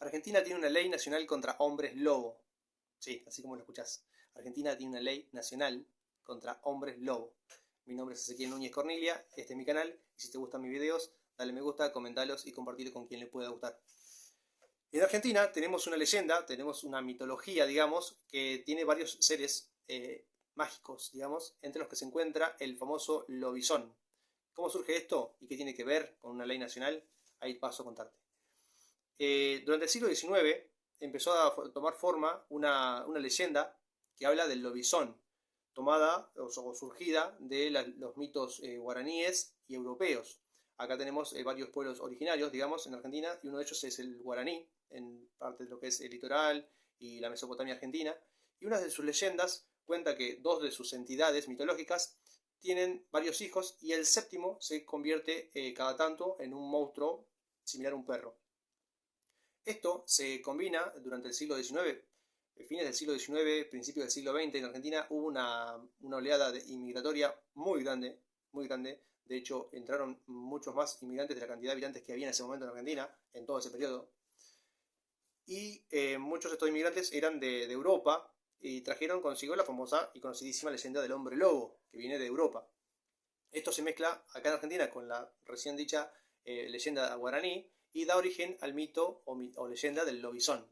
Argentina tiene una ley nacional contra hombres lobo. Sí, así como lo escuchás. Argentina tiene una ley nacional contra hombres lobo. Mi nombre es Ezequiel Núñez Cornelia, este es mi canal, y si te gustan mis videos, dale me gusta, comentalos y compartir con quien le pueda gustar. En Argentina tenemos una leyenda, tenemos una mitología, digamos, que tiene varios seres mágicos, digamos, entre los que se encuentra el famoso lobizón. ¿Cómo surge esto y qué tiene que ver con una ley nacional? Ahí paso a contarte. Durante el siglo XIX empezó a tomar forma una leyenda que habla del lobizón, tomada o surgida de los mitos guaraníes y europeos. Acá tenemos varios pueblos originarios, digamos, en Argentina, y uno de ellos es el guaraní, en parte de lo que es el litoral y la Mesopotamia argentina. Y una de sus leyendas cuenta que dos de sus entidades mitológicas tienen varios hijos y el séptimo se convierte cada tanto en un monstruo similar a un perro. Esto se combina durante el siglo XIX, fines del siglo XIX, principios del siglo XX. En Argentina hubo una oleada inmigratoria muy grande, muy grande. De hecho, entraron muchos más inmigrantes de la cantidad de habitantes que había en ese momento en Argentina, en todo ese periodo. Y muchos de estos inmigrantes eran de Europa y trajeron consigo la famosa y conocidísima leyenda del hombre lobo, que viene de Europa. Esto se mezcla acá en Argentina con la recién dicha leyenda guaraní y da origen al mito o leyenda del lobizón.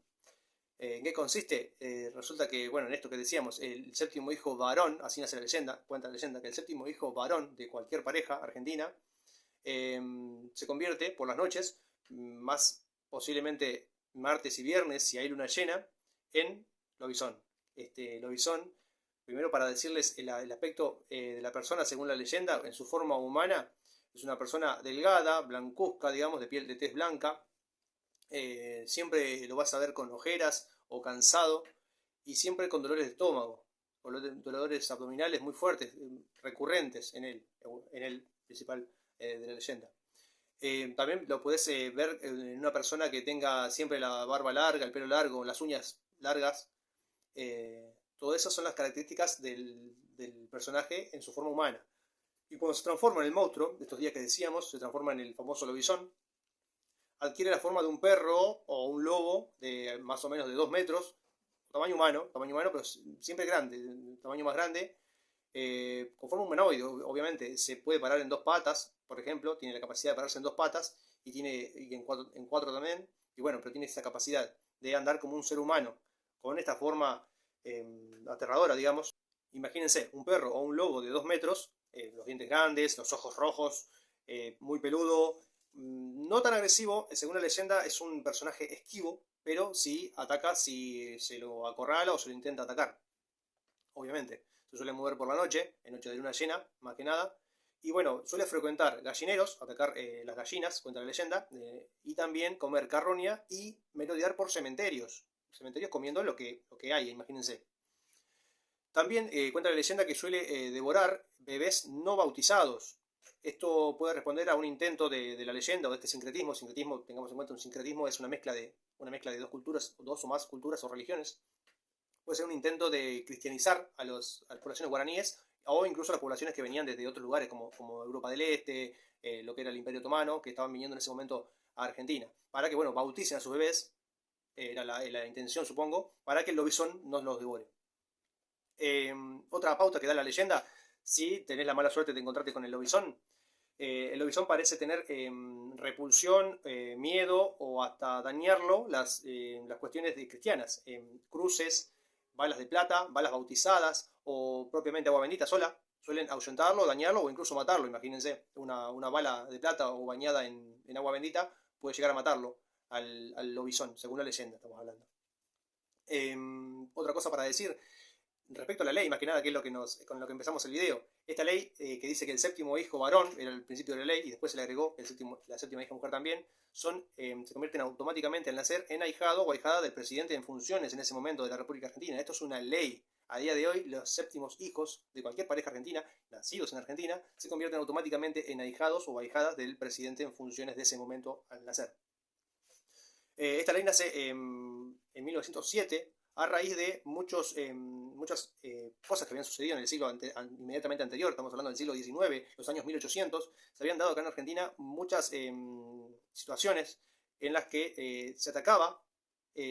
¿En qué consiste? Resulta que, bueno, en esto que decíamos, el séptimo hijo varón, así nace la leyenda, cuenta la leyenda que el séptimo hijo varón de cualquier pareja argentina se convierte por las noches, más posiblemente martes y viernes, si hay luna llena, en lobizón. Este lobizón, primero para decirles el aspecto de la persona según la leyenda, en su forma humana, es una persona delgada, blancuzca, digamos, de piel de tez blanca. Siempre lo vas a ver con ojeras o cansado y siempre con dolores de estómago, dolores abdominales muy fuertes, recurrentes en el principal de la leyenda. También lo puedes ver en una persona que tenga siempre la barba larga, el pelo largo, las uñas largas. Todas esas son las características del personaje en su forma humana. Y cuando se transforma en el monstruo, de estos días que decíamos, se transforma en el famoso lobizón, adquiere la forma de un perro o un lobo de más o menos de 2 metros, tamaño humano, pero siempre grande, tamaño más grande, con forma humanoide, obviamente. Se puede parar en 2 patas, por ejemplo, tiene la capacidad de pararse en 2 patas y en cuatro también, y bueno, pero tiene esa capacidad de andar como un ser humano, con esta forma aterradora, digamos. Imagínense, un perro o un lobo de 2 metros, los dientes grandes, los ojos rojos, muy peludo, no tan agresivo, según la leyenda es un personaje esquivo, pero sí ataca si se lo acorrala o se lo intenta atacar, obviamente. Se suele mover por la noche, en noche de luna llena, más que nada. Y bueno, suele frecuentar gallineros, atacar las gallinas, cuenta la leyenda, y también comer carroña y merodear por cementerios. Cementerios comiendo lo que hay, imagínense. También cuenta la leyenda que suele devorar bebés no bautizados. Esto puede responder a un intento de la leyenda o de este sincretismo. Sincretismo, tengamos en cuenta, un sincretismo es una mezcla de dos culturas, dos o más culturas o religiones. Puede ser un intento de cristianizar a las poblaciones guaraníes o incluso a las poblaciones que venían desde otros lugares como Europa del Este, lo que era el Imperio Otomano, que estaban viniendo en ese momento a Argentina, para que, bueno, bauticen a sus bebés, era la intención, supongo, para que el lobizón no los devore. Otra pauta que da la leyenda, si tenés la mala suerte de encontrarte con el lobizón parece tener repulsión, miedo o hasta dañarlo las cuestiones de cristianas, cruces, balas de plata, balas bautizadas o propiamente agua bendita sola, suelen ahuyentarlo, dañarlo o incluso matarlo. Imagínense, una bala de plata o bañada en agua bendita puede llegar a matarlo al lobizón, según la leyenda estamos hablando. Otra cosa para decir, respecto a la ley, más que nada, que es con lo que empezamos el video. Esta ley que dice que el séptimo hijo varón era el principio de la ley y después se le agregó la séptima hija mujer también, se convierten automáticamente al nacer en ahijado o ahijada del presidente en funciones en ese momento de la República Argentina. Esto es una ley. A día de hoy, los séptimos hijos de cualquier pareja argentina, nacidos en Argentina, se convierten automáticamente en ahijados o ahijadas del presidente en funciones de ese momento al nacer. Esta ley nace en 1907 a raíz de muchas cosas que habían sucedido en el siglo inmediatamente anterior. Estamos hablando del siglo XIX, los años 1800. Se habían dado acá en Argentina muchas situaciones en las que se atacaba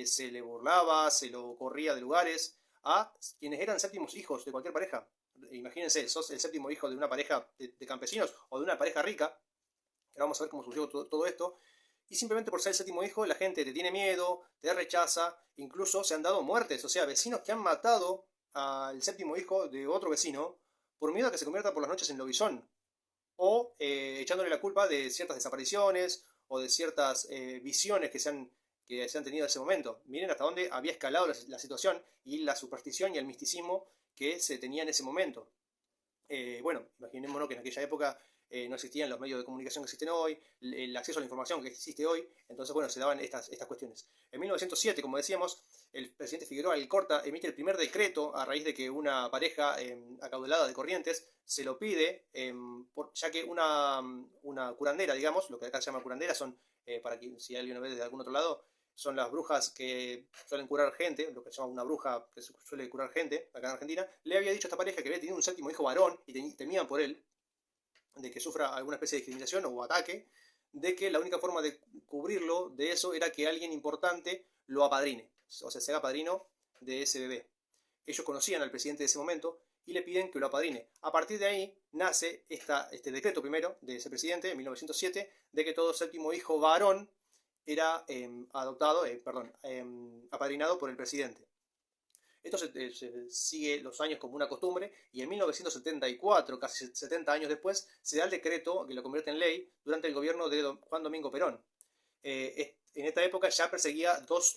se le burlaba, se lo corría de lugares a quienes eran séptimos hijos de cualquier pareja. Imagínense, sos el séptimo hijo de una pareja de campesinos o de una pareja rica, que vamos a ver cómo surgió todo esto, y simplemente por ser el séptimo hijo la gente te tiene miedo, te rechaza, incluso se han dado muertes, o sea, vecinos que han matado al séptimo hijo de otro vecino por miedo a que se convierta por las noches en lobizón, o echándole la culpa de ciertas desapariciones o de ciertas visiones que se han tenido en ese momento. Miren hasta dónde había escalado la situación y la superstición y el misticismo que se tenía en ese momento. Bueno, imaginémonos que en aquella época no existían los medios de comunicación que existen hoy, el acceso a la información que existe hoy, entonces bueno, se daban estas cuestiones. En 1907, como decíamos, el presidente Figueroa Alcorta emite el primer decreto a raíz de que una pareja acaudalada de Corrientes se lo pide, ya que una curandera, digamos, lo que acá se llama curandera, son, para que si alguien lo ve desde algún otro lado, son las brujas que suelen curar gente, lo que se llama una bruja que suele curar gente acá en Argentina, le había dicho a esta pareja que había tenido un séptimo hijo varón y temían por él, de que sufra alguna especie de discriminación o ataque, de que la única forma de cubrirlo de eso era que alguien importante lo apadrine, o sea, se haga padrino de ese bebé. Ellos conocían al presidente de ese momento y le piden que lo apadrine. A partir de ahí nace este decreto primero de ese presidente, en 1907, de que todo séptimo hijo varón era apadrinado por el presidente. Esto se sigue los años como una costumbre y en 1974, casi 70 años después, se da el decreto que lo convierte en ley durante el gobierno de Juan Domingo Perón. En esta época ya perseguía dos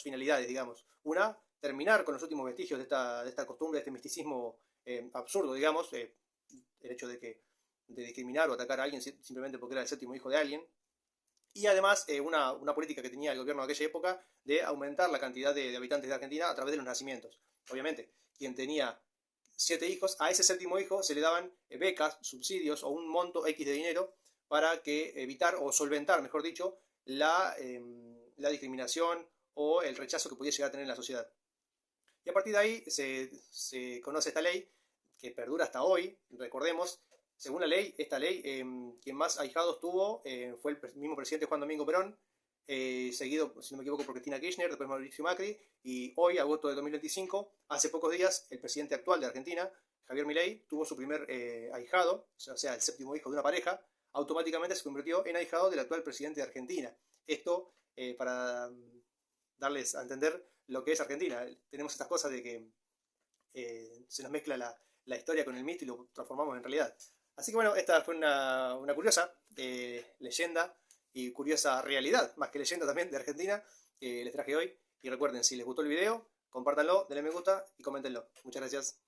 finalidades, digamos. Una, terminar con los últimos vestigios de esta costumbre, de este misticismo absurdo, digamos, el hecho de discriminar o atacar a alguien simplemente porque era el séptimo hijo de alguien. Y además una política que tenía el gobierno de aquella época de aumentar la cantidad de habitantes de Argentina a través de los nacimientos. Obviamente, quien tenía 7 hijos, a ese séptimo hijo se le daban becas, subsidios o un monto X de dinero para que evitar o solventar, mejor dicho, la discriminación o el rechazo que podía llegar a tener en la sociedad. Y a partir de ahí se conoce esta ley que perdura hasta hoy, recordemos. Según la ley, esta ley, quien más ahijados tuvo fue el mismo presidente Juan Domingo Perón, seguido, si no me equivoco, por Cristina Kirchner, después Mauricio Macri, y hoy, agosto de 2025, hace pocos días, el presidente actual de Argentina, Javier Milei, tuvo su primer ahijado, o sea, el séptimo hijo de una pareja, automáticamente se convirtió en ahijado del actual presidente de Argentina. Esto para darles a entender lo que es Argentina. Tenemos estas cosas de que se nos mezcla la historia con el mito y lo transformamos en realidad. Así que bueno, esta fue una curiosa leyenda y curiosa realidad, más que leyenda también, de Argentina, que les traje hoy. Y recuerden, si les gustó el video, compártanlo, denle me gusta y coméntenlo. Muchas gracias.